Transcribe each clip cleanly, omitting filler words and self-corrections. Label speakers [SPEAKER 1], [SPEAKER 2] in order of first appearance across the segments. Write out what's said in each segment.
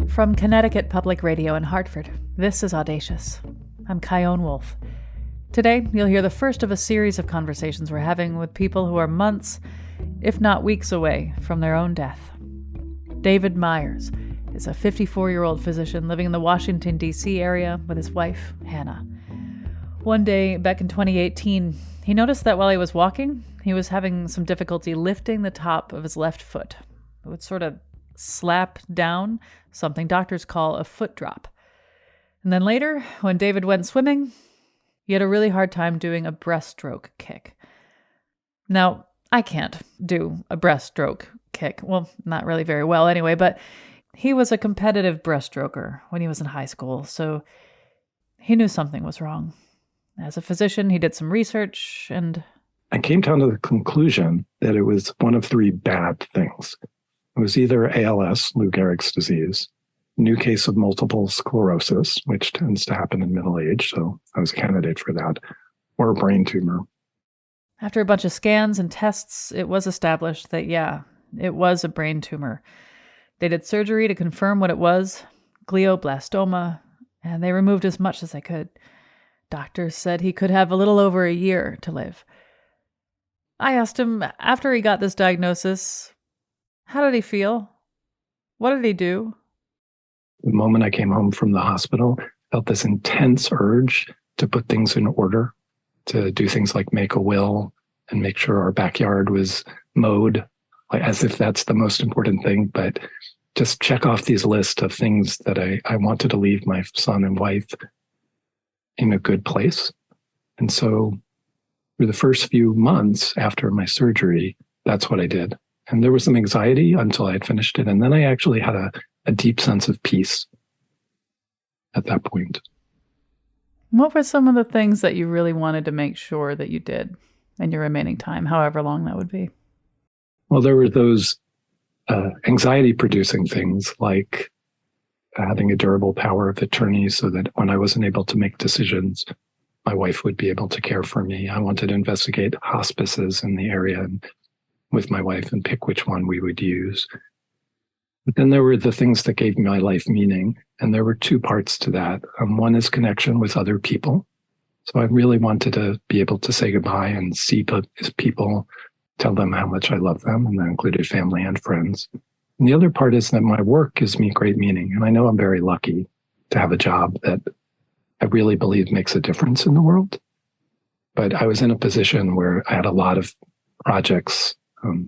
[SPEAKER 1] From Connecticut Public Radio in Hartford, this is Audacious. I'm Kyone Wolfe. Today, you'll hear the first of a series of conversations we're having with people who are months, if not weeks away from their own death. David Meyers is a 54-year-old physician living in the Washington, D.C. area with his wife, Hannah. One day, back in 2018, he noticed that while he was walking, he was having some difficulty lifting the top of his left foot. It would sort of slap down, something doctors call a foot drop. And then later, when David went swimming, he had a really hard time doing a breaststroke kick. Now, I can't do a breaststroke kick. Well, not really very well anyway, but he was a competitive breaststroker when he was in high school, so he knew something was wrong. As a physician, he did some research and
[SPEAKER 2] I came down to the conclusion that it was one of three bad things. It was either ALS, Lou Gehrig's disease, new case of multiple sclerosis, which tends to happen in middle age, so I was a candidate for that, or a brain tumor.
[SPEAKER 1] After a bunch of scans and tests, it was established that, it was a brain tumor. They did surgery to confirm what it was, glioblastoma, and they removed as much as they could. Doctors said he could have a little over a year to live. I asked him, after he got this diagnosis, how did he feel? What did he do?
[SPEAKER 2] The moment I came home from the hospital, I felt this intense urge to put things in order, to do things like make a will and make sure our backyard was mowed, like as if that's the most important thing, but just check off these lists of things that I wanted to leave my son and wife in a good place. And so for the first few months after my surgery, that's what I did. And there was some anxiety until I had finished it. And then I actually had a deep sense of peace at that point.
[SPEAKER 1] What were some of the things that you really wanted to make sure that you did in your remaining time, however long that would be?
[SPEAKER 2] Well, there were those anxiety-producing things like having a durable power of attorney so that when I wasn't able to make decisions, my wife would be able to care for me. I wanted to investigate hospices in the area with my wife and pick which one we would use. But then there were the things that gave my life meaning. And there were two parts to that. One is connection with other people. So I really wanted to be able to say goodbye and see people, tell them how much I love them. And that included family and friends. And the other part is that my work gives me great meaning. And I know I'm very lucky to have a job that I really believe makes a difference in the world. But I was in a position where I had a lot of projects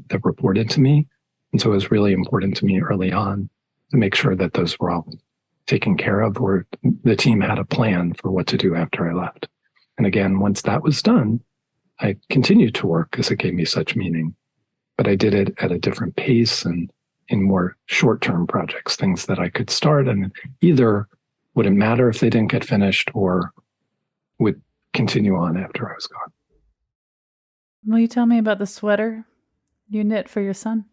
[SPEAKER 2] that reported to me. And so it was really important to me early on to make sure that those were all taken care of, or the team had a plan for what to do after I left. And again, once that was done, I continued to work because it gave me such meaning. But I did it at a different pace and in more short-term projects, things that I could start and either wouldn't matter if they didn't get finished or would continue on after I was gone.
[SPEAKER 1] Will you tell me about the sweater you knit for your son?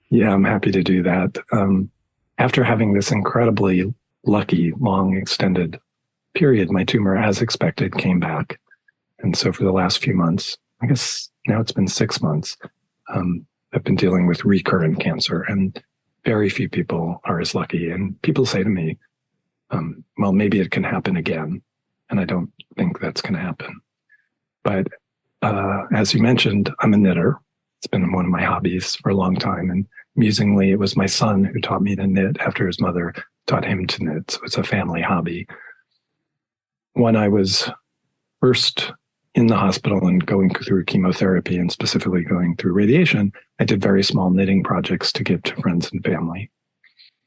[SPEAKER 2] Yeah, I'm happy to do that. After having this incredibly lucky, long, extended period, my tumor, as expected, came back. And so for the last few months, I guess now it's been 6 months, I've been dealing with recurrent cancer, and very few people are as lucky. And people say to me, well, maybe it can happen again. And I don't think that's going to happen. But as you mentioned, I'm a knitter. It's been one of my hobbies for a long time. And amusingly, it was my son who taught me to knit after his mother taught him to knit. So it's a family hobby. When I was first in the hospital and going through chemotherapy and specifically going through radiation, I did very small knitting projects to give to friends and family.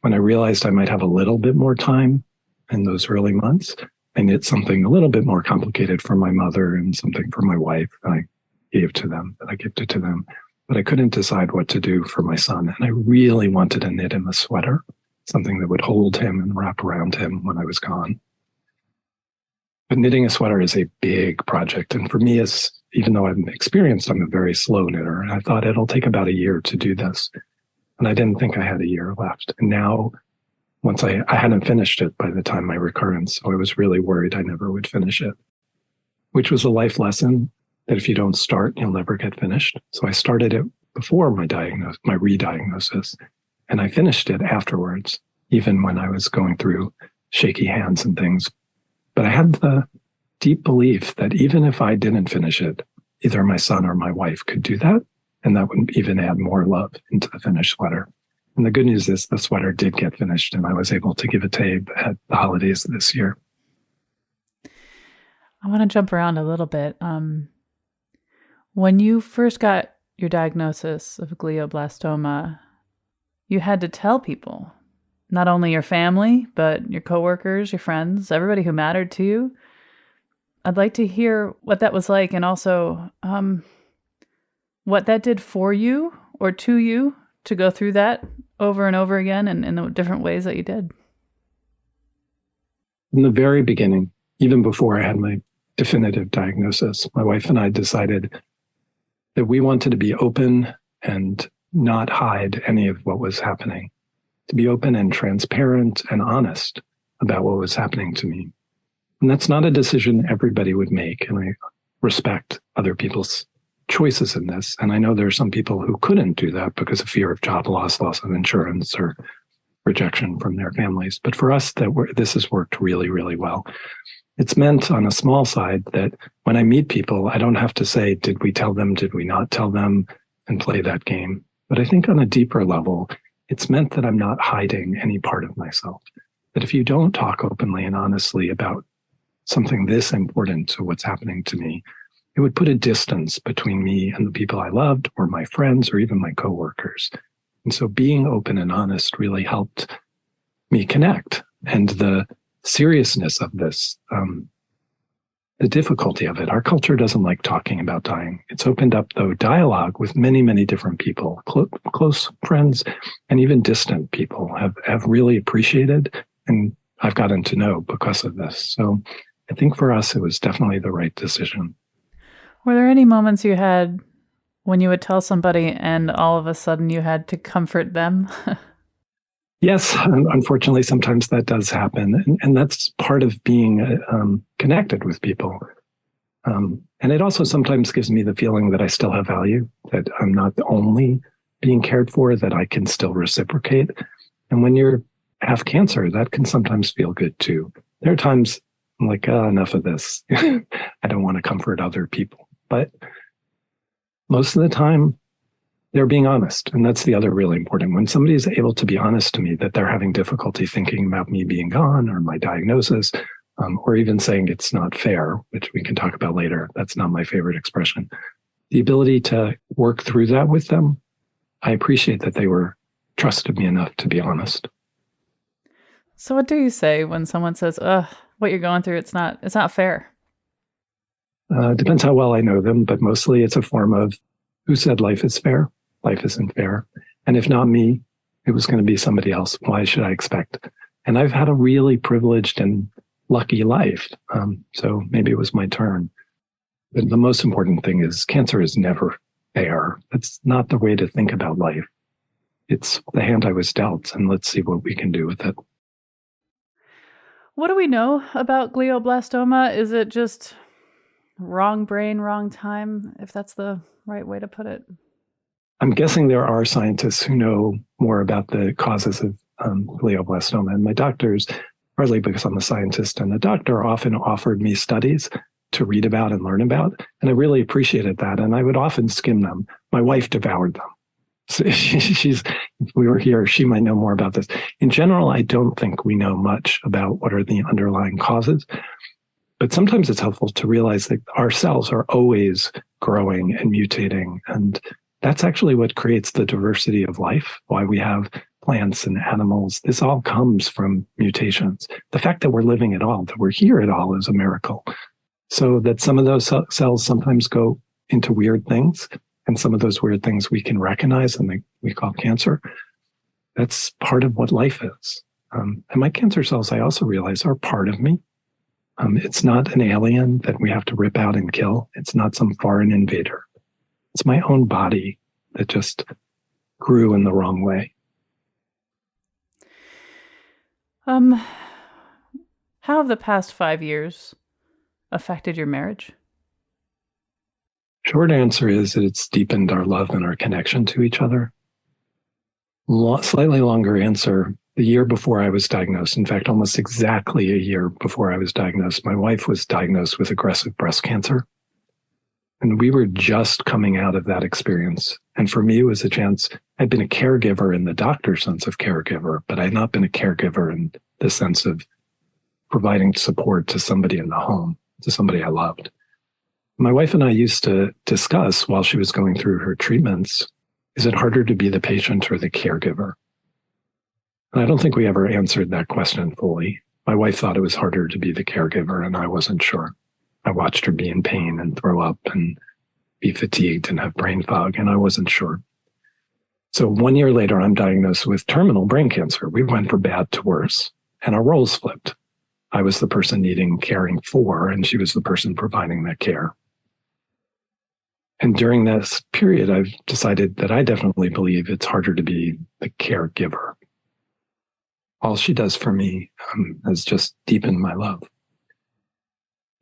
[SPEAKER 2] When I realized I might have a little bit more time in those early months, I knit something a little bit more complicated for my mother and something for my wife that I gifted to them. But I couldn't decide what to do for my son. And I really wanted to knit him a sweater, something that would hold him and wrap around him when I was gone. But knitting a sweater is a big project. And for me, even though I'm experienced, I'm a very slow knitter. And I thought it'll take about a year to do this. And I didn't think I had a year left. And now, once I hadn't finished it by the time my recurrence, so I was really worried I never would finish it, which was a life lesson that if you don't start, you'll never get finished. So I started it before my re-diagnosis, and I finished it afterwards, even when I was going through shaky hands and things. But I had the deep belief that even if I didn't finish it, either my son or my wife could do that. And that would even add more love into the finished sweater. And the good news is the sweater did get finished, and I was able to give it to Abe at the holidays this year.
[SPEAKER 1] I want to jump around a little bit. When you first got your diagnosis of glioblastoma, you had to tell people, not only your family, but your coworkers, your friends, everybody who mattered to you. I'd like to hear what that was like, and also what that did for you or to you to go through that over and over again and in the different ways that you did.
[SPEAKER 2] In the very beginning, even before I had my definitive diagnosis, my wife and I decided that we wanted to be open and not hide any of what was happening, to be open and transparent and honest about what was happening to me. And that's not a decision everybody would make. And I respect other people's choices in this. And I know there are some people who couldn't do that because of fear of job loss, loss of insurance, or rejection from their families. But for us, this has worked really, really well. It's meant on a small side that when I meet people, I don't have to say, did we tell them, did we not tell them, and play that game. But I think on a deeper level, it's meant that I'm not hiding any part of myself. That if you don't talk openly and honestly about something this important to what's happening to me, it would put a distance between me and the people I loved, or my friends, or even my coworkers. And so being open and honest really helped me connect. And the seriousness of this, the difficulty of it, our culture doesn't like talking about dying. It's opened up, though, dialogue with many, many different people, close friends, and even distant people have really appreciated, and I've gotten to know because of this. So I think for us, it was definitely the right decision.
[SPEAKER 1] Were there any moments you had when you would tell somebody and all of a sudden you had to comfort them?
[SPEAKER 2] Yes, unfortunately, sometimes that does happen. And that's part of being connected with people. And it also sometimes gives me the feeling that I still have value, that I'm not only being cared for, that I can still reciprocate. And when you have cancer, that can sometimes feel good too. There are times I'm like, enough of this. I don't want to comfort other people. But most of the time, they're being honest. And that's the other really important. When somebody is able to be honest to me that they're having difficulty thinking about me being gone or my diagnosis, or even saying it's not fair, which we can talk about later. That's not my favorite expression. The ability to work through that with them, I appreciate that they were trusted me enough to be honest.
[SPEAKER 1] So what do you say when someone says, what you're going through, it's not fair?
[SPEAKER 2] Depends how well I know them, but mostly it's a form of, who said life is fair? Life isn't fair. And if not me, it was going to be somebody else. Why should I expect? And I've had a really privileged and lucky life. So maybe it was my turn. But the most important thing is cancer is never fair. That's not the way to think about life. It's the hand I was dealt, and let's see what we can do with it.
[SPEAKER 1] What do we know about glioblastoma? Is it just wrong brain, wrong time, if that's the right way to put it?
[SPEAKER 2] I'm guessing there are scientists who know more about the causes of glioblastoma. And my doctors, partly because I'm a scientist and a doctor, often offered me studies to read about and learn about. And I really appreciated that. And I would often skim them. My wife devoured them. So if we were here, she might know more about this. In general, I don't think we know much about what are the underlying causes. But sometimes it's helpful to realize that our cells are always growing and mutating. And that's actually what creates the diversity of life, why we have plants and animals. This all comes from mutations. The fact that we're living at all, that we're here at all, is a miracle. So that some of those cells sometimes go into weird things, and some of those weird things we can recognize and we call cancer. That's part of what life is. And my cancer cells, I also realize, are part of me. It's not an alien that we have to rip out and kill. It's not some foreign invader. It's my own body that just grew in the wrong way.
[SPEAKER 1] How have the past 5 years affected your marriage?
[SPEAKER 2] Short answer is that it's deepened our love and our connection to each other. Slightly longer answer the year before I was diagnosed, in fact, almost exactly a year before I was diagnosed, my wife was diagnosed with aggressive breast cancer. And we were just coming out of that experience. And for me, it was a chance. I'd been a caregiver in the doctor's sense of caregiver, but I'd not been a caregiver in the sense of providing support to somebody in the home, to somebody I loved. My wife and I used to discuss while she was going through her treatments, is it harder to be the patient or the caregiver? And I don't think we ever answered that question fully. My wife thought it was harder to be the caregiver, and I wasn't sure. I watched her be in pain and throw up and be fatigued and have brain fog, and I wasn't sure. So 1 year later, I'm diagnosed with terminal brain cancer. We went from bad to worse, and our roles flipped. I was the person needing caring for, and she was the person providing that care. And during this period, I've decided that I definitely believe it's harder to be the caregiver. All she does for me has just deepened my love.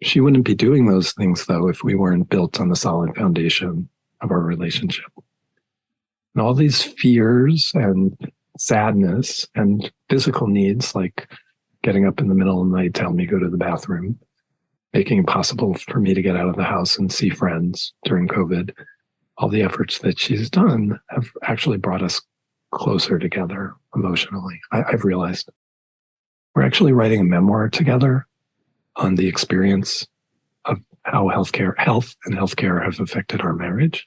[SPEAKER 2] She wouldn't be doing those things, though, if we weren't built on the solid foundation of our relationship. And all these fears and sadness and physical needs, like getting up in the middle of the night to help me go to the bathroom, making it possible for me to get out of the house and see friends during COVID, all the efforts that she's done have actually brought us closer together emotionally. I've realized we're actually writing a memoir together on the experience of how health and healthcare have affected our marriage.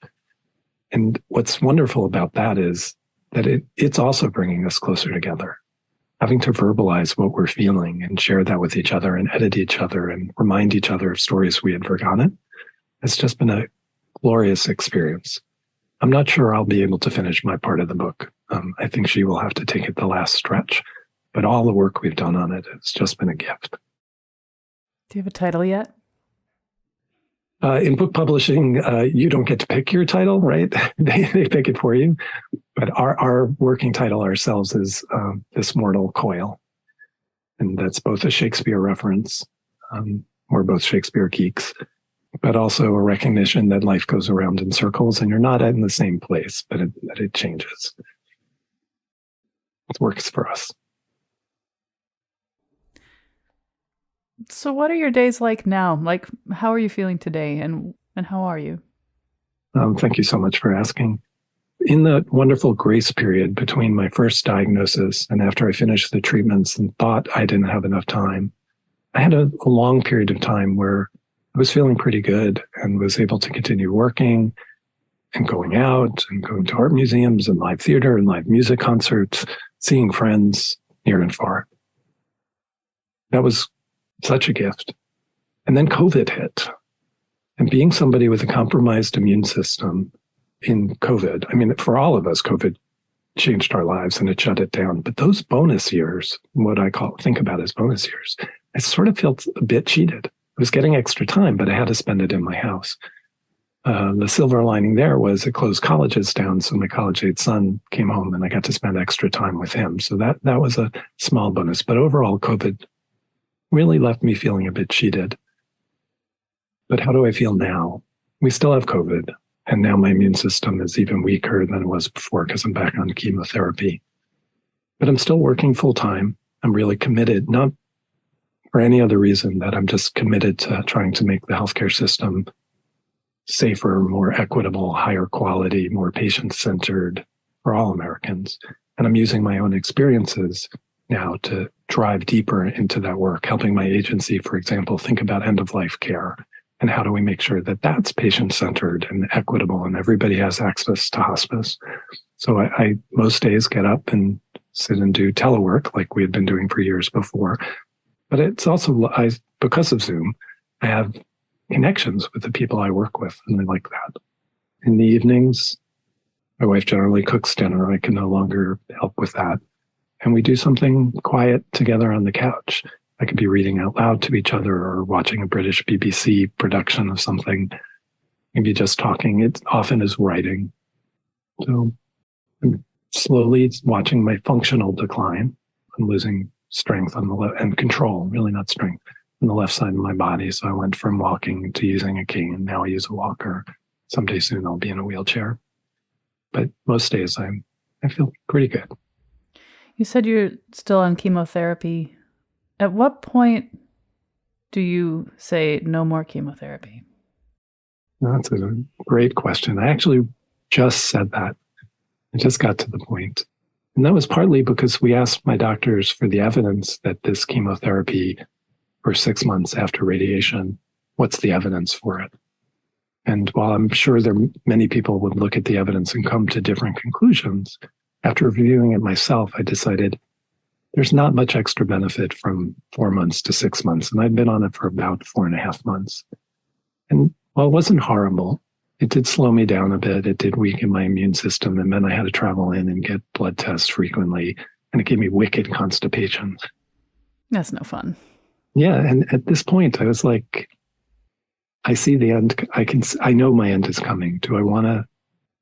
[SPEAKER 2] And what's wonderful about that is that it's also bringing us closer together. Having to verbalize what we're feeling and share that with each other and edit each other and remind each other of stories we had forgotten, it's just been a glorious experience. I'm not sure I'll be able to finish my part of the book. I think she will have to take it the last stretch, but all the work we've done on it has just been a gift.
[SPEAKER 1] Do you have a title yet?
[SPEAKER 2] In book publishing, you don't get to pick your title, right? They pick it for you. But our working title ourselves is This Mortal Coil. And that's both a Shakespeare reference. We're both Shakespeare geeks, but also a recognition that life goes around in circles and you're not in the same place, but that it changes. It works for us.
[SPEAKER 1] So what are your days like now? Like, how are you feeling today and how are you?
[SPEAKER 2] Thank you so much for asking. In the wonderful grace period between my first diagnosis and after I finished the treatments and thought I didn't have enough time, I had a long period of time where I was feeling pretty good and was able to continue working and going out and going to art museums and live theater and live music concerts, seeing friends near and far. That was such a gift. And then COVID hit. And being somebody with a compromised immune system in COVID, I mean, for all of us, COVID changed our lives and it shut it down. But those bonus years, what I think about as bonus years, I sort of felt a bit cheated. I was getting extra time, but I had to spend it in my house. The silver lining there was it closed colleges down. So my college-age son came home and I got to spend extra time with him. So that was a small bonus. But overall, COVID really left me feeling a bit cheated. But how do I feel now? We still have COVID. And now my immune system is even weaker than it was before because I'm back on chemotherapy. But I'm still working full time. I'm really committed, not for any other reason, that I'm just committed to trying to make the healthcare system safer, more equitable, higher quality, more patient-centered for all Americans. And I'm using my own experiences now to drive deeper into that work, helping my agency, for example, think about end-of-life care. And how do we make sure that that's patient-centered and equitable and everybody has access to hospice? So I most days get up and sit and do telework like we had been doing for years before. But it's also, because of Zoom, I have connections with the people I work with, and I like that. In the evenings, my wife generally cooks dinner. I can no longer help with that. And we do something quiet together on the couch. I could be reading out loud to each other or watching a British BBC production of something, maybe just talking. It often is writing. So I'm slowly watching my functional decline. I'm losing strength on the left and control, really not strength, on the left side of my body. So I went from walking to using a cane, and now I use a walker. Someday soon I'll be in a wheelchair. But most days I feel pretty good.
[SPEAKER 1] You said you're still on chemotherapy. At what point do you say no more chemotherapy?
[SPEAKER 2] That's a great question. I actually just said that. I just got to the point. And that was partly because we asked my doctors for the evidence that this chemotherapy for 6 months after radiation, what's the evidence for it? And while I'm sure many people would look at the evidence and come to different conclusions, after reviewing it myself, I decided there's not much extra benefit from 4 months to 6 months. And I'd been on it for about 4.5 months. And while it wasn't horrible, it did slow me down a bit. It did weaken my immune system. And then I had to travel in and get blood tests frequently. And it gave me wicked constipation.
[SPEAKER 1] That's no fun.
[SPEAKER 2] Yeah. And at this point, I was like, I see the end. I know my end is coming.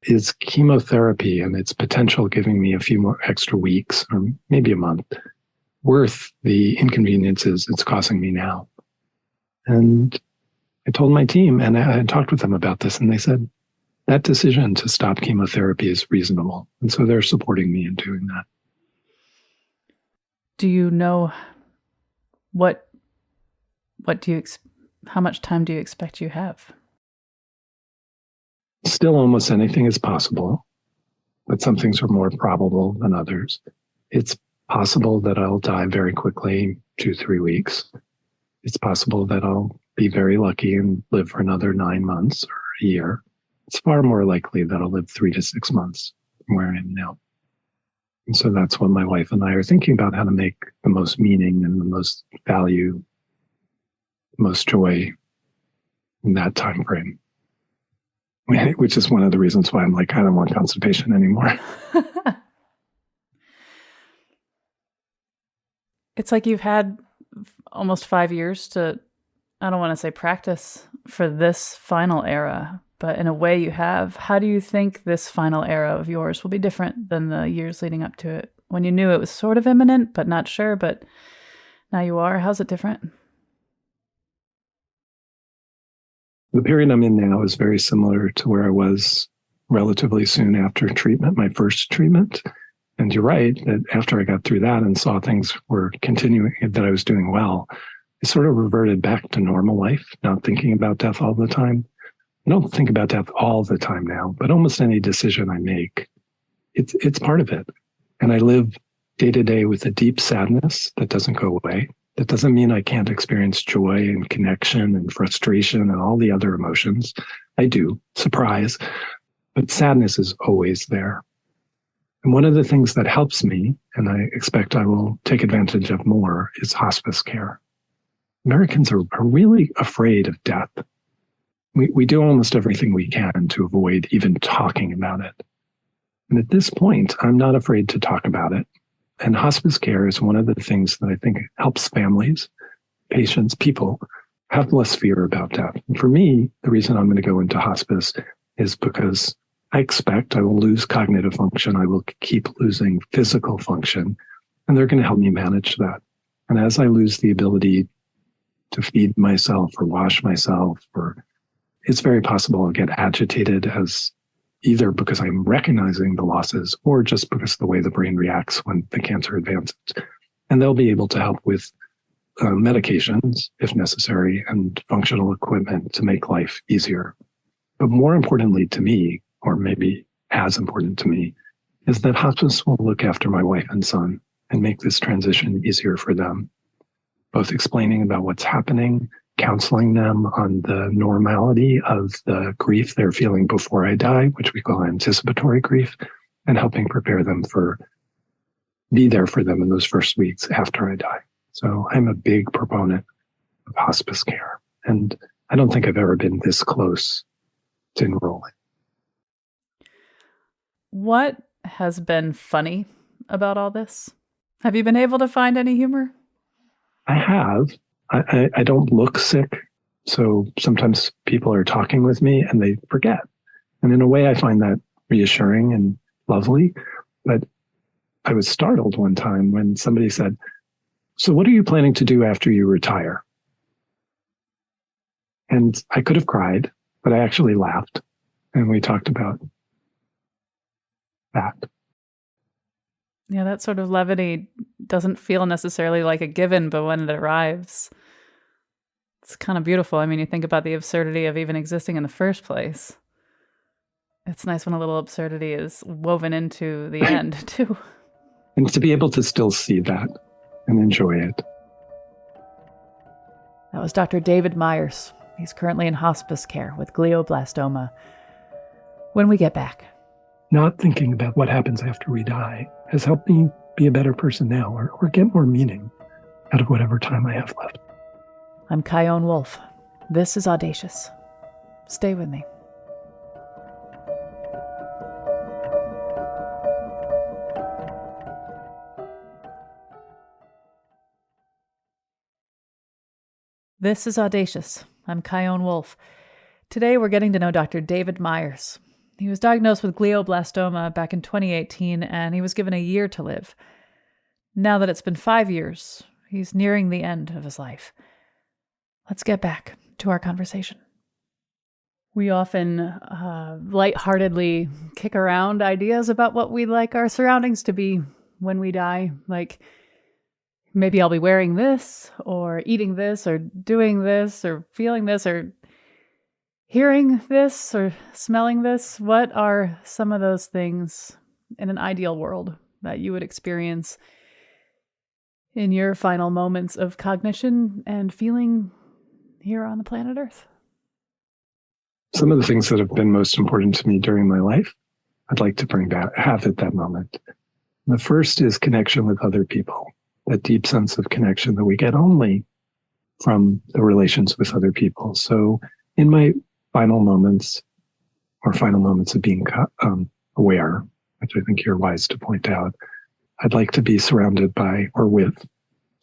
[SPEAKER 2] Is chemotherapy and its potential giving me a few more extra weeks or maybe a month worth the inconveniences it's causing me now? And I told my team, and I had talked with them about this, and they said that decision to stop chemotherapy is reasonable. And so they're supporting me in doing that.
[SPEAKER 1] Do you know how much time do you expect you have?
[SPEAKER 2] Still, almost anything is possible, but some things are more probable than others. It's possible that I'll die very quickly, 2-3 weeks. It's possible that I'll be very lucky and live for another 9 months or a year. It's far more likely that I'll live 3 to 6 months from where I am now. And so that's what my wife and I are thinking about, how to make the most meaning and the most value, most joy in that time frame. Which is one of the reasons why I'm like, I don't want constipation anymore.
[SPEAKER 1] It's like you've had almost 5 years to, I don't want to say practice for this final era, but in a way you have. How do you think this final era of yours will be different than the years leading up to it? When you knew it was sort of imminent, but not sure, but now you are. How's it different?
[SPEAKER 2] The period I'm in now is very similar to where I was relatively soon after treatment, my first treatment. And you're right that after I got through that and saw things were continuing, that I was doing well, I sort of reverted back to normal life, not thinking about death all the time. I don't think about death all the time now, but almost any decision I make, it's part of it. And I live day to day with a deep sadness that doesn't go away. That doesn't mean I can't experience joy and connection and frustration and all the other emotions. I do, surprise, but sadness is always there. And one of the things that helps me, and I expect I will take advantage of more, is hospice care. Americans are really afraid of death. We do almost everything we can to avoid even talking about it. And at this point, I'm not afraid to talk about it. And hospice care is one of the things that I think helps families, patients, people have less fear about death. And for me, the reason I'm going to go into hospice is because I expect I will lose cognitive function. I will keep losing physical function, and they're going to help me manage that. And as I lose the ability to feed myself or wash myself, or it's very possible I'll get agitated as either because I'm recognizing the losses or just because of the way the brain reacts when the cancer advances. And they'll be able to help with medications, if necessary, and functional equipment to make life easier. But more importantly to me, or maybe as important to me, is that hospice will look after my wife and son and make this transition easier for them, both explaining about what's happening, counseling them on the normality of the grief they're feeling before I die, which we call anticipatory grief, and helping prepare them be there for them in those first weeks after I die. So I'm a big proponent of hospice care. And I don't think I've ever been this close to enrolling.
[SPEAKER 1] What has been funny about all this? Have you been able to find any humor?
[SPEAKER 2] I have. I don't look sick. So sometimes people are talking with me and they forget. And in a way, I find that reassuring and lovely. But I was startled one time when somebody said, "So what are you planning to do after you retire?" And I could have cried, but I actually laughed. And we talked about that.
[SPEAKER 1] Yeah, that sort of levity doesn't feel necessarily like a given, but when it arrives, it's kind of beautiful. I mean, you think about the absurdity of even existing in the first place. It's nice when a little absurdity is woven into the end, too.
[SPEAKER 2] And to be able to still see that and enjoy it.
[SPEAKER 1] That was Dr. David Meyers. He's currently in hospice care with glioblastoma. When we get back.
[SPEAKER 2] Not thinking about what happens after we die has helped me be a better person now or get more meaning out of whatever time I have left.
[SPEAKER 1] I'm Chion Wolf. This is Audacious. Stay with me. This is Audacious. I'm Chion Wolf. Today we're getting to know Dr. David Meyers. He was diagnosed with glioblastoma back in 2018, and he was given a year to live. Now that it's been 5 years, he's nearing the end of his life. Let's get back to our conversation. We often lightheartedly kick around ideas about what we'd like our surroundings to be when we die. Like, maybe I'll be wearing this, or eating this, or doing this, or feeling this, or hearing this, or smelling this. What are some of those things in an ideal world that you would experience in your final moments of cognition and feeling here on the planet Earth?
[SPEAKER 2] Some of the things that have been most important to me during my life, I'd like to have at that moment. The first is connection with other people, that deep sense of connection that we get only from the relations with other people. So in my final moments of being aware, which I think you're wise to point out, I'd like to be surrounded by or with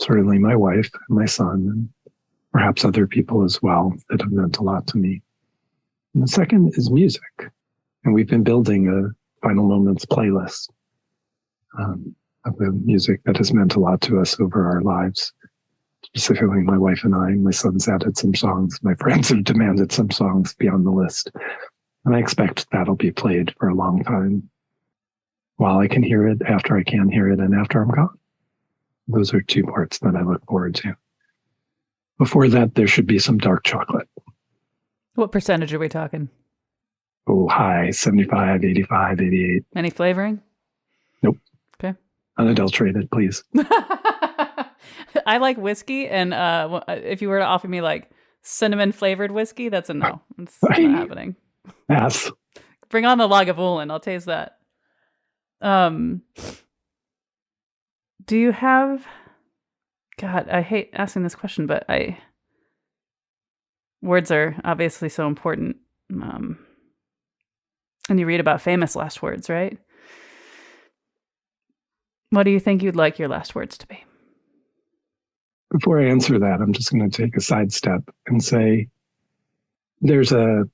[SPEAKER 2] certainly my wife and my son, and perhaps other people as well that have meant a lot to me. And the second is music. And we've been building a Final Moments playlist of the music that has meant a lot to us over our lives. Specifically, my wife and I. My son's added some songs. My friends have demanded some songs beyond the list. And I expect that'll be played for a long time, while I can hear it, after I can hear it, and after I'm gone. Those are two parts that I look forward to. Before that, there should be some dark chocolate.
[SPEAKER 1] What percentage are we talking?
[SPEAKER 2] Oh, high, 75, 85, 88.
[SPEAKER 1] Any flavoring?
[SPEAKER 2] Nope.
[SPEAKER 1] Okay.
[SPEAKER 2] Unadulterated, please.
[SPEAKER 1] I like whiskey, and if you were to offer me like cinnamon flavored whiskey, that's a no. It's not happening.
[SPEAKER 2] Yes.
[SPEAKER 1] Bring on the Lagavulin. I'll taste that. Do you have? God, I hate asking this question, but words are obviously so important. And you read about famous last words, right? What do you think you'd like your last words to be?
[SPEAKER 2] Before I answer that, I'm just going to take a sidestep and say there's a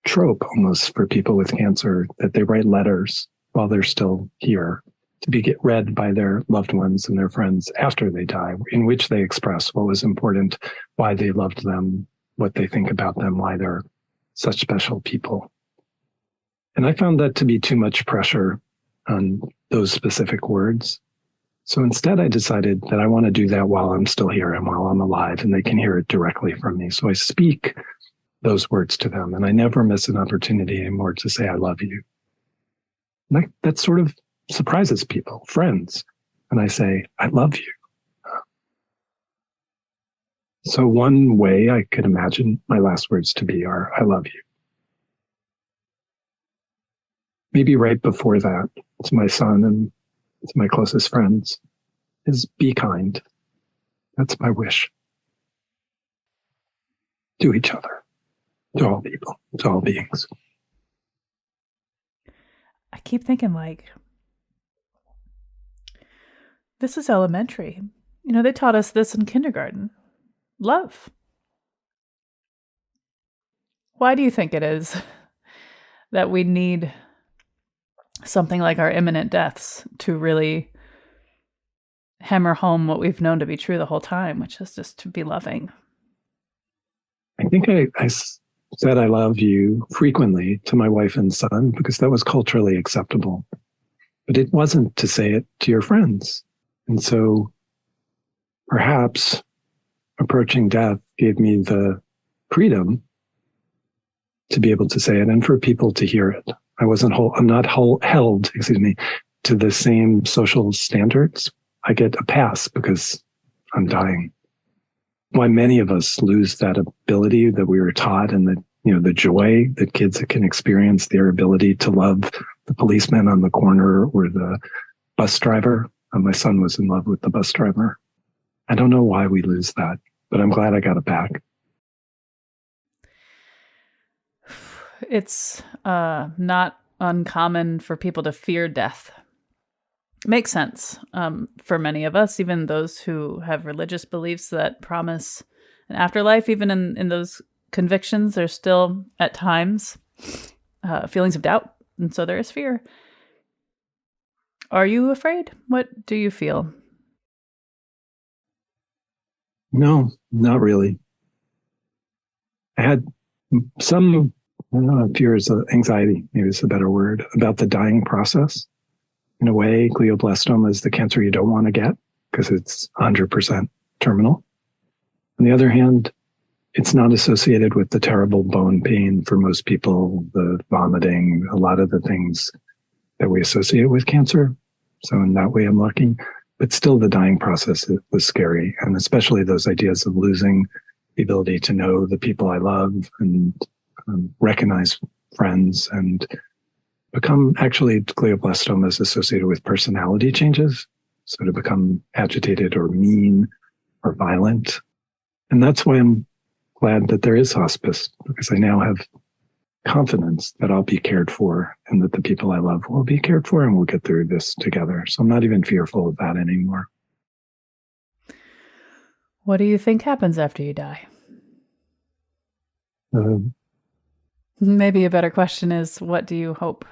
[SPEAKER 2] trope almost for people with cancer that they write letters while they're still here to get read by their loved ones and their friends after they die, in which they express what was important, why they loved them, what they think about them, why they're such special people. And I found that to be too much pressure on those specific words. So instead, I decided that I want to do that while I'm still here and while I'm alive, and they can hear it directly from me. So I speak those words to them, and I never miss an opportunity anymore to say, I love you. And that sort of surprises people, friends. And I say, I love you. So one way I could imagine my last words to be are, I love you. Maybe right before that, to my son and to my closest friends, is be kind. That's my wish. To each other, to all people, to all beings.
[SPEAKER 1] I keep thinking, like, this is elementary. You know, they taught us this in kindergarten. Love. Why do you think it is that we need something like our imminent deaths to really hammer home what we've known to be true the whole time, which is just to be loving?
[SPEAKER 2] I think I said I love you frequently to my wife and son because that was culturally acceptable. but it wasn't to say it to your friends. And so perhaps approaching death gave me the freedom to be able to say it and for people to hear it. I'm not held, to the same social standards. I get a pass because I'm dying. Why many of us lose that ability that we were taught, and the joy that kids can experience, their ability to love the policeman on the corner or the bus driver. My son was in love with the bus driver. I don't know why we lose that, but I'm glad I got it back.
[SPEAKER 1] It's not uncommon for people to fear death. Makes sense for many of us, even those who have religious beliefs that promise an afterlife. Even in those convictions, there's still at times feelings of doubt. And so there is fear. Are you afraid? What do you feel?
[SPEAKER 2] No, not really. I had some fears, anxiety, maybe is a better word, about the dying process. In a way, glioblastoma is the cancer you don't want to get because it's 100% terminal. On the other hand, it's not associated with the terrible bone pain for most people, the vomiting, a lot of the things that we associate with cancer. So in that way, I'm lucky. But still, the dying process was scary. And especially those ideas of losing the ability to know the people I love and recognize friends, and become, actually, glioblastoma is associated with personality changes. So to become agitated or mean or violent. And that's why I'm glad that there is hospice, because I now have confidence that I'll be cared for and that the people I love will be cared for, and we'll get through this together. So I'm not even fearful of that anymore.
[SPEAKER 1] What do you think happens after you die? Maybe a better question is, what do you hope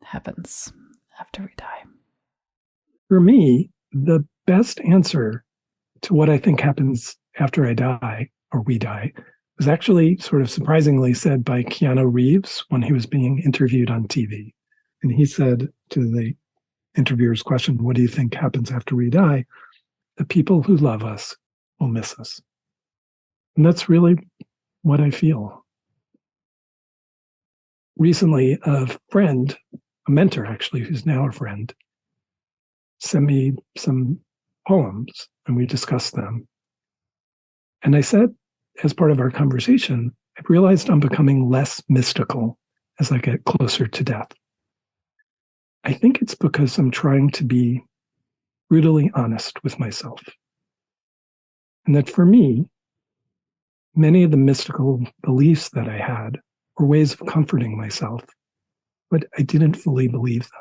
[SPEAKER 1] happens after we die?
[SPEAKER 2] For me, the best answer to what I think happens after I die, or we die, was actually sort of surprisingly said by Keanu Reeves when he was being interviewed on TV. And he said to the interviewer's question, what do you think happens after we die? The people who love us will miss us. And that's really what I feel. Recently, a friend, a mentor actually, who's now a friend, sent me some poems and we discussed them. And I said, as part of our conversation, I've realized I'm becoming less mystical as I get closer to death. I think it's because I'm trying to be brutally honest with myself. And that for me, many of the mystical beliefs that I had were ways of comforting myself, but I didn't fully believe them.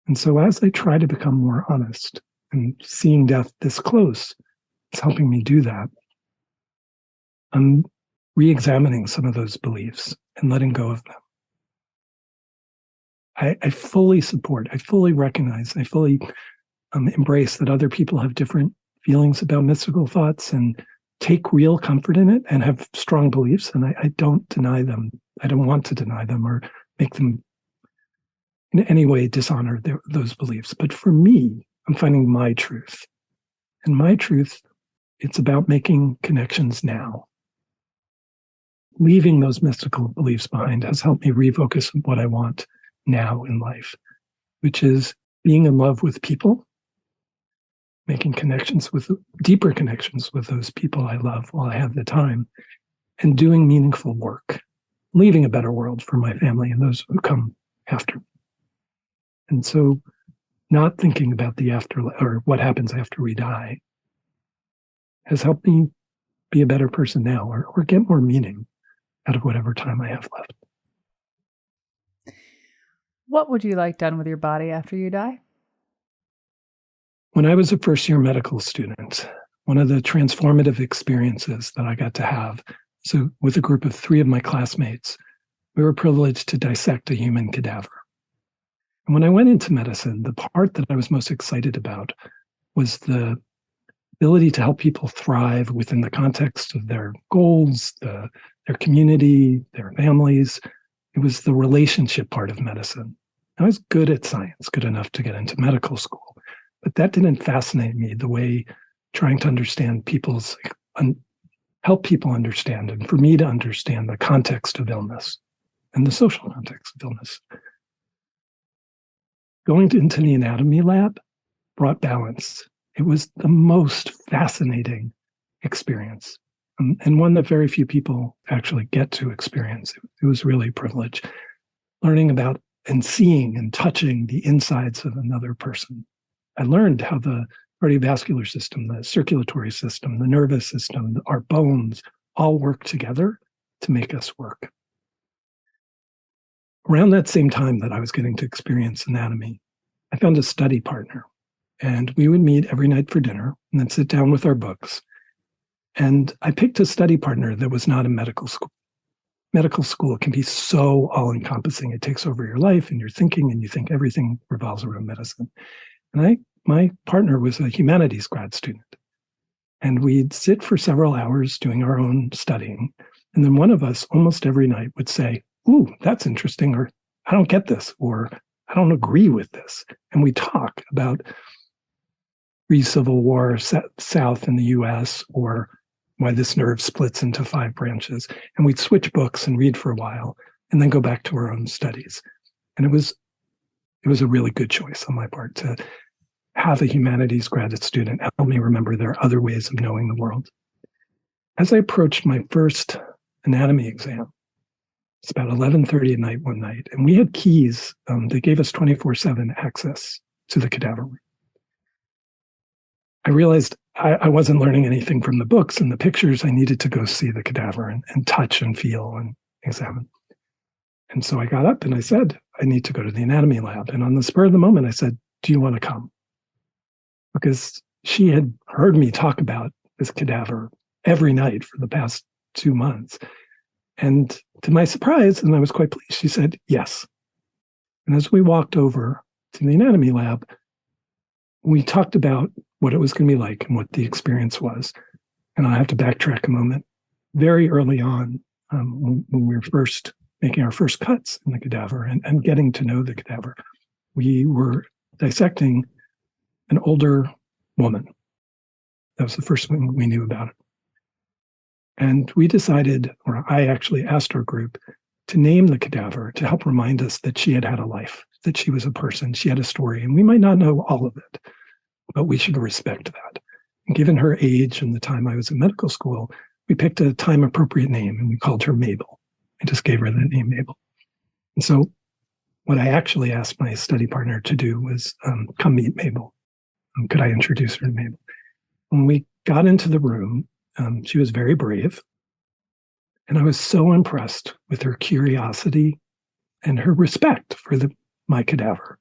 [SPEAKER 2] And so as I try to become more honest, and seeing death this close is helping me do that, I'm re-examining some of those beliefs and letting go of them. I fully support, I fully recognize, I fully embrace that other people have different feelings about mystical thoughts and take real comfort in it and have strong beliefs. And I don't deny them. I don't want to deny them or make them in any way dishonor those beliefs. But for me, I'm finding my truth. And my truth, it's about making connections now. Leaving those mystical beliefs behind has helped me refocus on what I want now in life, which is being in love with people, making deeper connections with those people I love while I have the time, and doing meaningful work, leaving a better world for my family and those who come after. And so not thinking about the afterlife or what happens after we die has helped me be a better person now, or get more meaning out of whatever time I have left.
[SPEAKER 1] What would you like done with your body after you die?
[SPEAKER 2] When I was a first-year medical student, one of the transformative experiences that I got to have, so with a group of 3 of my classmates, we were privileged to dissect a human cadaver. And when I went into medicine, the part that I was most excited about was the ability to help people thrive within the context of their goals, their community, their families. It was the relationship part of medicine. I was good at science, good enough to get into medical school, but that didn't fascinate me the way trying to understand help people understand, and for me to understand the context of illness and the social context of illness. Going into the anatomy lab brought balance. It was the most fascinating experience, and one that very few people actually get to experience. It was really a privilege. Learning about and seeing and touching the insides of another person. I learned how the cardiovascular system, the circulatory system, the nervous system, our bones all work together to make us work. Around that same time that I was getting to experience anatomy, I found a study partner, and we would meet every night for dinner and then sit down with our books. And I picked a study partner that was not in medical school. Medical school can be so all-encompassing. It takes over your life and your thinking, and you think everything revolves around medicine. And my partner was a humanities grad student. And we'd sit for several hours doing our own studying. And then one of us almost every night would say, "Ooh, that's interesting," or "I don't get this," or "I don't agree with this." And we talk about pre-Civil War South in the US, or why this nerve splits into 5 branches. And we'd switch books and read for a while and then go back to our own studies. And it was a really good choice on my part to have a humanities graduate student help me remember there are other ways of knowing the world. As I approached my first anatomy exam, it's about 11:30 at night one night, and we had keys. They gave us 24/7 access to the cadaver room. I realized I wasn't learning anything from the books and the pictures. I needed to go see the cadaver and touch and feel and examine. And so I got up and I said, "I need to go to the anatomy lab." And on the spur of the moment, I said, "Do you want to come?" Because she had heard me talk about this cadaver every night for the past 2 months. And to my surprise, and I was quite pleased, she said, "Yes." And as we walked over to the anatomy lab, we talked about what it was going to be like and what the experience was. And I have to backtrack a moment. Very early on, when we were first making our first cuts in the cadaver and getting to know the cadaver, we were dissecting an older woman. That was the first thing we knew about it. And we decided, or I actually asked our group to name the cadaver to help remind us that she had a life, that she was a person, she had a story, and we might not know all of it, but we should respect that. And given her age and the time I was in medical school, we picked a time-appropriate name, and we called her Mabel. I just gave her the name Mabel. And so what I actually asked my study partner to do was come meet Mabel. Could I introduce her to Mabel? When we got into the room, she was very brave. And I was so impressed with her curiosity and her respect for my cadaver.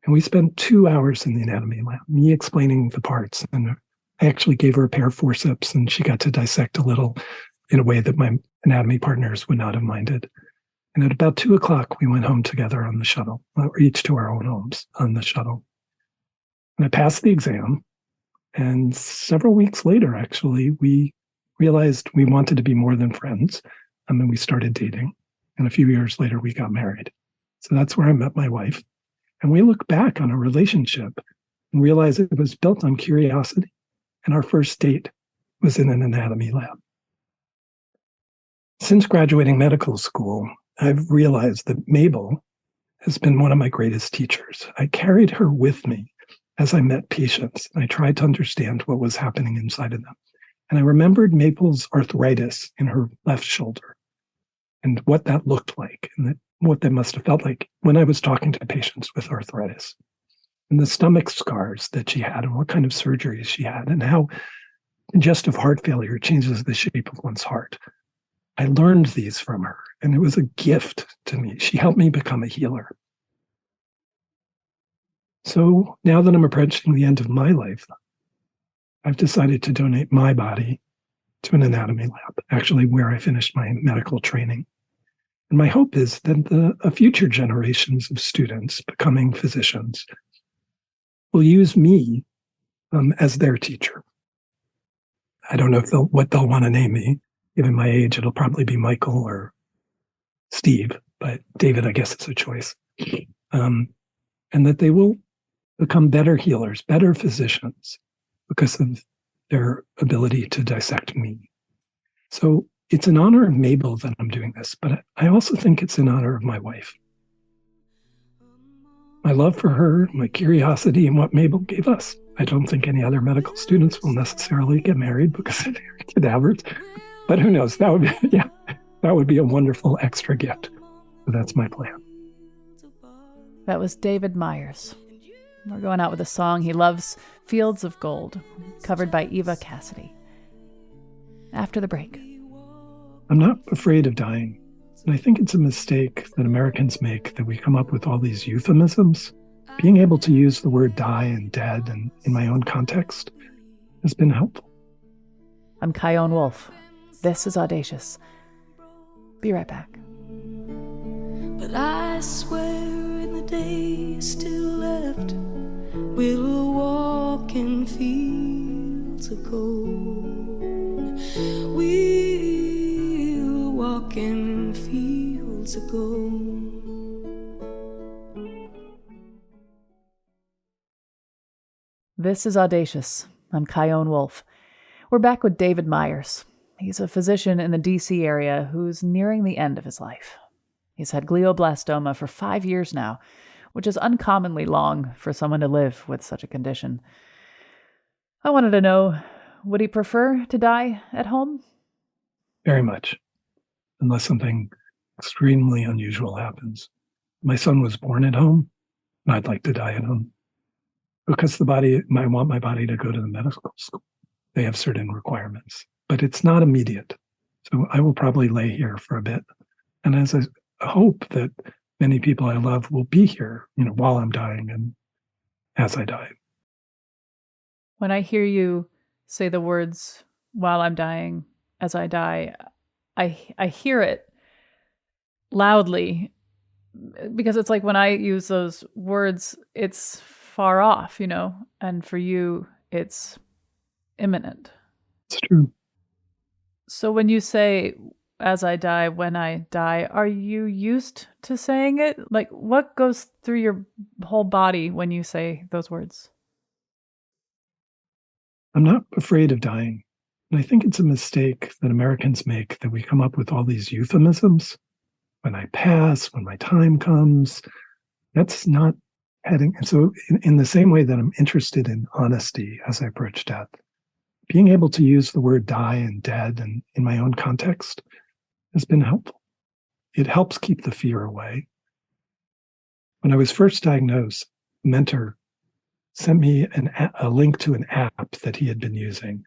[SPEAKER 2] And we spent 2 hours in the anatomy lab, me explaining the parts. And I actually gave her a pair of forceps, and she got to dissect a little in a way that my anatomy partners would not have minded. And at about 2:00, we went home together on the shuttle, or each to our own homes on the shuttle. And I passed the exam. And several weeks later, actually, we realized we wanted to be more than friends. And then we started dating. And a few years later, we got married. So that's where I met my wife. And we look back on a relationship and realize it was built on curiosity. And our first date was in an anatomy lab. Since graduating medical school, I've realized that Mabel has been one of my greatest teachers. I carried her with me as I met patients, and I tried to understand what was happening inside of them. And I remembered Mabel's arthritis in her left shoulder and what that looked like and what that must have felt like when I was talking to patients with arthritis, and the stomach scars that she had and what kind of surgeries she had and how congestive heart failure changes the shape of one's heart. I learned these from her, and it was a gift to me. She helped me become a healer. So now that I'm approaching the end of my life, I've decided to donate my body to an anatomy lab, actually where I finished my medical training. And my hope is that future generations of students becoming physicians will use me as their teacher. I don't know what they'll want to name me. Given my age, it'll probably be Michael or Steve, but David, I guess, is a choice. and that they will become better healers, better physicians because of their ability to dissect me. So it's in honor of Mabel that I'm doing this, but I also think it's in honor of my wife. My love for her, my curiosity, and what Mabel gave us. I don't think any other medical students will necessarily get married because of their cadavers, but who knows? That would be a wonderful extra gift. So that's my plan.
[SPEAKER 1] That was David Meyers. We're going out with a song he loves, Fields of Gold, covered by Eva Cassidy. After the break.
[SPEAKER 2] I'm not afraid of dying. And I think it's a mistake that Americans make that we come up with all these euphemisms. Being able to use the word die and dead and in my own context has been helpful.
[SPEAKER 1] I'm Kyone Wolf. This is Audacious. Be right back.
[SPEAKER 3] But I swear in the days still left, we'll walk in fields of gold. We'll walk in fields of gold.
[SPEAKER 1] This is Audacious. I'm Kyone Wolf. We're back with David Meyers. He's a physician in the D.C. area who's nearing the end of his life. He's had glioblastoma for 5 years now, which is uncommonly long for someone to live with such a condition. I wanted to know, would he prefer to die at home?
[SPEAKER 2] Very much, unless something extremely unusual happens. My son was born at home, and I'd like to die at home. Because I want my body to go to the medical school. They have certain requirements, but it's not immediate. So I will probably lay here for a bit. And as I hope that many people I love will be here, while I'm dying and as I die.
[SPEAKER 1] When I hear you say the words, while I'm dying, as I die, I hear it loudly because it's like when I use those words, it's far off, and for you, it's imminent.
[SPEAKER 2] It's true.
[SPEAKER 1] So when you say, as I die, when I die, are you used to saying it? Like, what goes through your whole body when you say those words?
[SPEAKER 2] I'm not afraid of dying. And I think it's a mistake that Americans make that we come up with all these euphemisms. When I pass, when my time comes, that's not heading. And so in the same way that I'm interested in honesty as I approach death, being able to use the word die and dead and in my own context has been helpful. It helps keep the fear away. When I was first diagnosed, a mentor sent me a link to an app that he had been using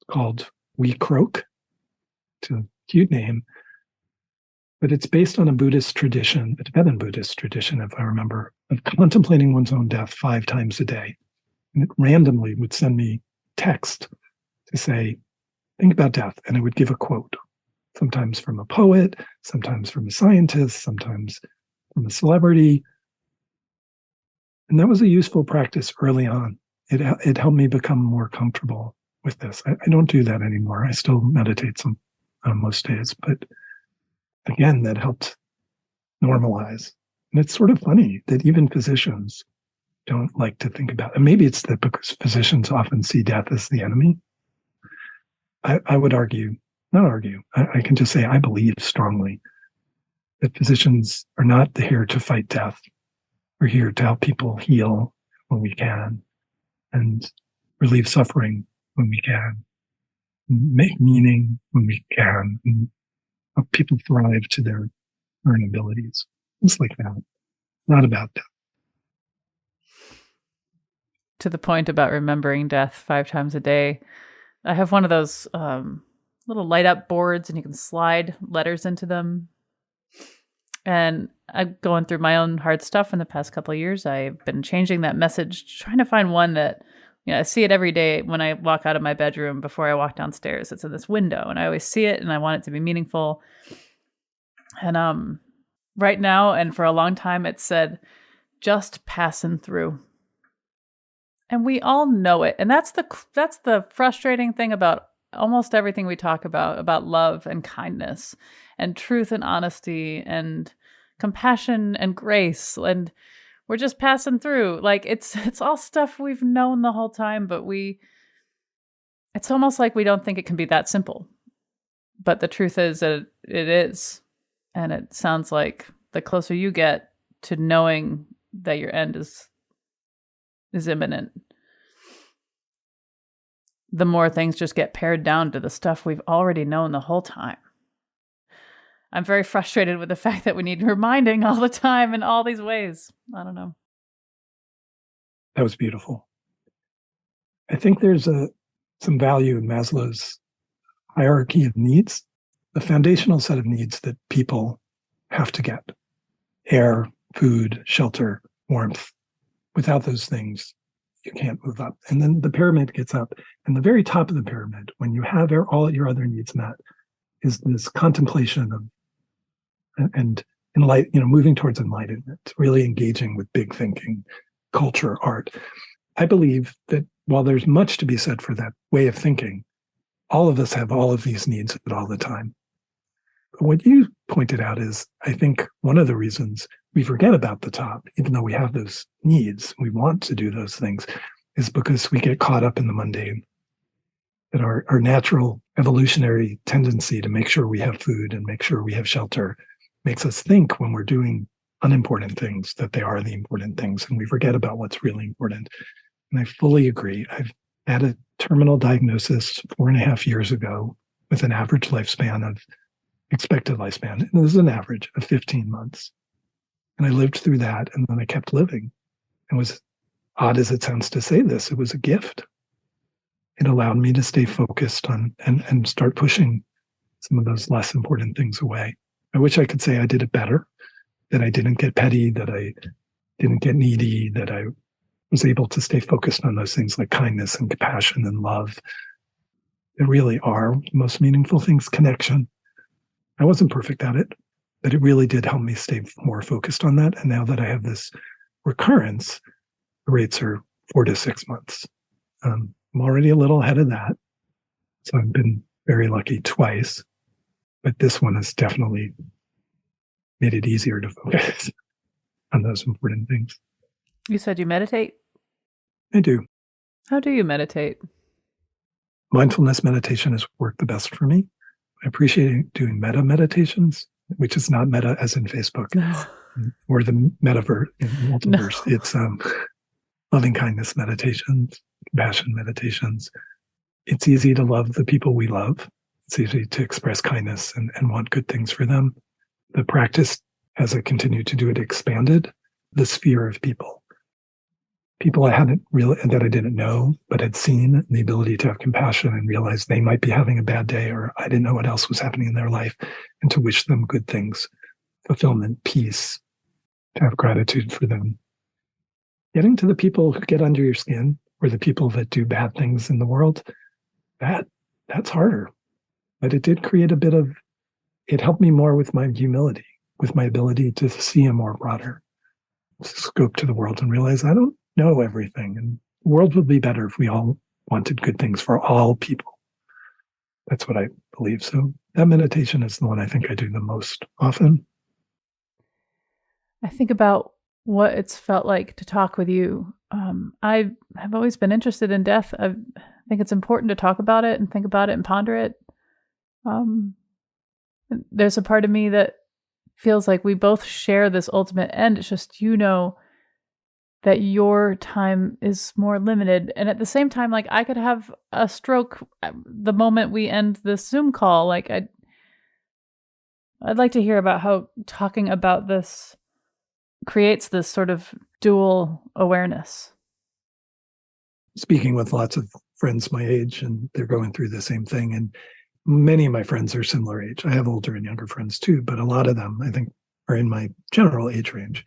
[SPEAKER 2] called We Croak. It's a cute name, but it's based on a Buddhist tradition, a Tibetan Buddhist tradition, if I remember, of contemplating one's own death 5 times a day. And it randomly would send me text to say, think about death. And it would give a quote, sometimes from a poet, sometimes from a scientist, sometimes from a celebrity. And that was a useful practice early on. It helped me become more comfortable with this. I don't do that anymore. I still meditate most days, but again, that helped normalize. And it's sort of funny that even physicians don't like to think about it. And maybe it's that because physicians often see death as the enemy. I would argue, not argue, I can just say I believe strongly that physicians are not here to fight death. We're here to help people heal when we can and relieve suffering when we can, make meaning when we can, and help people thrive to their current abilities. It's like that. Not about death.
[SPEAKER 1] To the point about remembering death 5 times a day, I have one of those little light up boards and you can slide letters into them. And I'm going through my own hard stuff in the past couple of years. I've been changing that message, trying to find one that, I see it every day when I walk out of my bedroom before I walk downstairs. It's in this window and I always see it and I want it to be meaningful. And right now and for a long time, it said, just passing through. And we all know it. And that's the frustrating thing about almost everything we talk about love and kindness and truth and honesty and compassion and grace. And We're just passing through. Like it's all stuff we've known the whole time, but it's almost like we don't think it can be that simple. But the truth is that it is. And it sounds like the closer you get to knowing that your end is imminent, the more things just get pared down to the stuff we've already known the whole time. I'm very frustrated with the fact that we need reminding all the time in all these ways. I don't know.
[SPEAKER 2] That was beautiful. I think there's some value in Maslow's hierarchy of needs, the foundational set of needs that people have to get: air, food, shelter, warmth. Without those things, you can't move up. And then the pyramid gets up. And the very top of the pyramid, when you have all your other needs met, is this contemplation of and moving towards enlightenment, really engaging with big thinking, culture, art. I believe that while there's much to be said for that way of thinking, all of us have all of these needs at all the time. But what you pointed out is, I think, one of the reasons we forget about the top, even though we have those needs, we want to do those things, is because we get caught up in the mundane. That our natural evolutionary tendency to make sure we have food and make sure we have shelter makes us think when we're doing unimportant things that they are the important things, and we forget about what's really important. And I fully agree. I've had a terminal diagnosis 4.5 years ago with an average lifespan of expected lifespan. And this is an average of 15 months. And I lived through that, and then I kept living. It was, odd as it sounds to say this, it was a gift. It allowed me to stay focused on and start pushing some of those less important things away. I wish I could say I did it better, that I didn't get petty, that I didn't get needy, that I was able to stay focused on those things like kindness and compassion and love. They really are the most meaningful things. Connection. I wasn't perfect at it, but it really did help me stay more focused on that. And now that I have this recurrence, the rates are 4 to 6 months. I'm already a little ahead of that. So I've been very lucky twice, but this one has definitely made it easier to focus on those important things.
[SPEAKER 1] You said you meditate?
[SPEAKER 2] I do.
[SPEAKER 1] How do you meditate?
[SPEAKER 2] Mindfulness meditation has worked the best for me. I appreciate doing meta meditations, which is not meta as in Facebook or the metaverse in multiverse. No. It's loving kindness meditations, compassion meditations. It's easy to love the people we love. It's easy to express kindness and want good things for them. The practice, as I continued to do it, expanded the sphere of people I hadn't really, that I didn't know, but had seen, the ability to have compassion and realize they might be having a bad day, or I didn't know what else was happening in their life, and to wish them good things, fulfillment, peace, to have gratitude for them. Getting to the people who get under your skin, or the people that do bad things in the world, that's harder. But it did create it helped me more with my humility, with my ability to see a more broader scope to the world and realize I don't know everything. And the world would be better if we all wanted good things for all people. That's what I believe. So that meditation is the one I think I do the most often.
[SPEAKER 1] I think about what it's felt like to talk with you. I have always been interested in death. I think it's important to talk about it and think about it and ponder it. There's a part of me that feels like we both share this ultimate end. It's just, that your time is more limited. And at the same time, like, I could have a stroke the moment we end this Zoom call. Like, I'd like to hear about how talking about this creates this sort of dual awareness.
[SPEAKER 2] Speaking with lots of friends my age, and they're going through the same thing. And many of my friends are similar age. I have older and younger friends too, but a lot of them, I think, are in my general age range.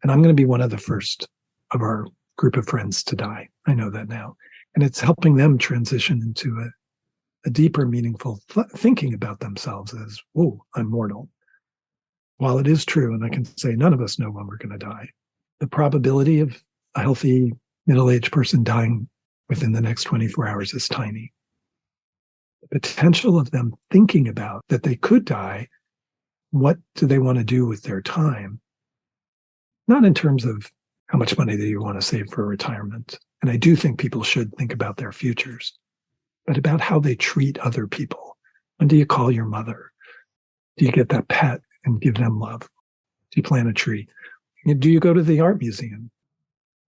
[SPEAKER 2] And I'm going to be one of the first of our group of friends to die. I know that now. And it's helping them transition into a deeper, meaningful thinking about themselves as, whoa, I'm mortal. While it is true, and I can say none of us know when we're going to die, the probability of a healthy middle-aged person dying within the next 24 hours is tiny. The potential of them thinking about that they could die, what do they want to do with their time? Not in terms of How much money do you want to save for retirement? And I do think people should think about their futures, but about how they treat other people. When do you call your mother? Do you get that pet and give them love? Do you plant a tree? Do you go to the art museum?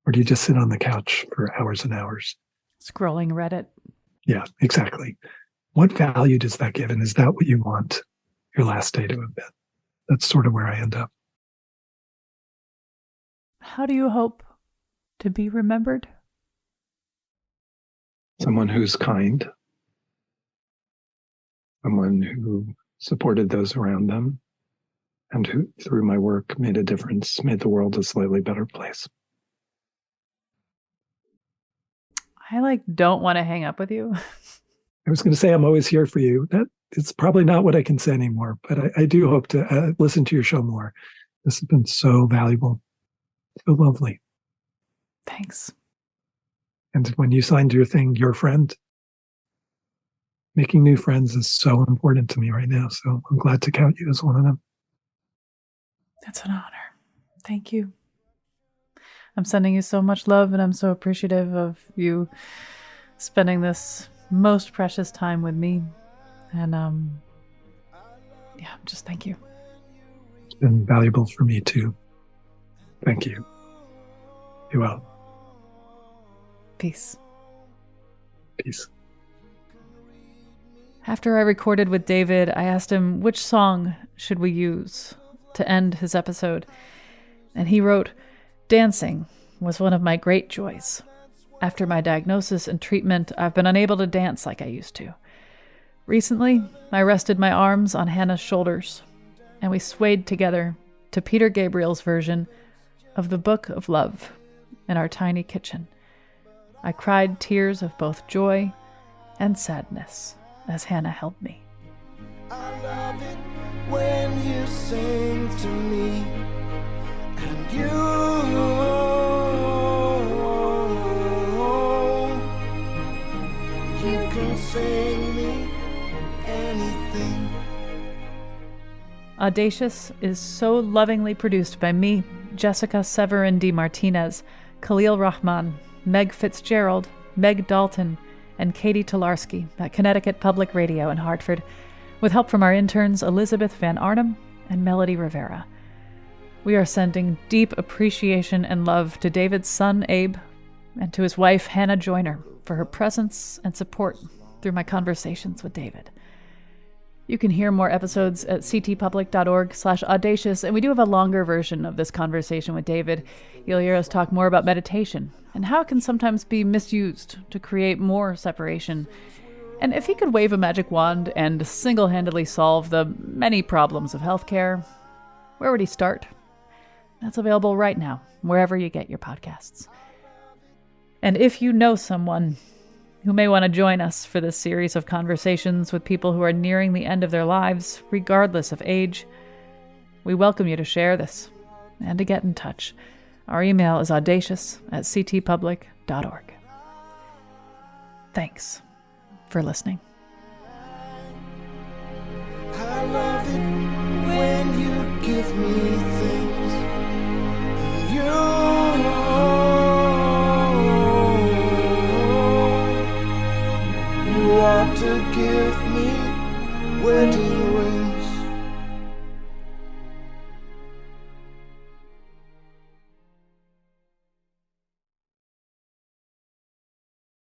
[SPEAKER 2] Or do you just sit on the couch for hours and hours?
[SPEAKER 1] Scrolling Reddit.
[SPEAKER 2] Yeah, exactly. What value does that give? And is that what you want your last day to have been? That's sort of where I end up.
[SPEAKER 1] How do you hope to be remembered?
[SPEAKER 2] Someone who's kind. Someone who supported those around them. And who, through my work, made a difference, made the world a slightly better place.
[SPEAKER 1] I don't want to hang up with you.
[SPEAKER 2] I was going to say I'm always here for you. It's probably not what I can say anymore, but I do hope to listen to your show more. This has been so valuable, so lovely.
[SPEAKER 1] Thanks.
[SPEAKER 2] And when you signed your thing, your friend, making new friends is so important to me right now. So I'm glad to count you as one of them.
[SPEAKER 1] That's an honor. Thank you. I'm sending you so much love, and I'm so appreciative of you spending this most precious time with me. And just thank you.
[SPEAKER 2] It's been valuable for me too. Thank you. Be well.
[SPEAKER 1] Peace.
[SPEAKER 2] Peace.
[SPEAKER 1] After I recorded with David, I asked him which song should we use to end his episode. And he wrote, "Dancing was one of my great joys. After my diagnosis and treatment, I've been unable to dance like I used to. Recently, I rested my arms on Hannah's shoulders, and we swayed together to Peter Gabriel's version of the Book of Love in our tiny kitchen. I cried tears of both joy and sadness as Hannah held me."
[SPEAKER 3] I love it when you sing to me, and you can sing me anything.
[SPEAKER 1] Audacious is so lovingly produced by me, Jessica Severin D. Martinez, Khalil Rahman, Meg Fitzgerald, Meg Dalton, and Katie Tolarski at Connecticut Public Radio in Hartford, with help from our interns Elizabeth Van Arnhem and Melody Rivera. We are sending deep appreciation and love to David's son, Abe, and to his wife, Hannah Joyner, for her presence and support through my conversations with David. You can hear more episodes at ctpublic.org/audacious, and we do have a longer version of this conversation with David. You'll hear us talk more about meditation and how it can sometimes be misused to create more separation. And if he could wave a magic wand and single-handedly solve the many problems of healthcare, where would he start? That's available right now, wherever you get your podcasts. And if you know someone who may want to join us for this series of conversations with people who are nearing the end of their lives, regardless of age, we welcome you to share this and to get in touch. Our email is audacious@ctpublic.org. Thanks for listening.
[SPEAKER 3] I love it when you give me things, and you ought to give me wedding rings.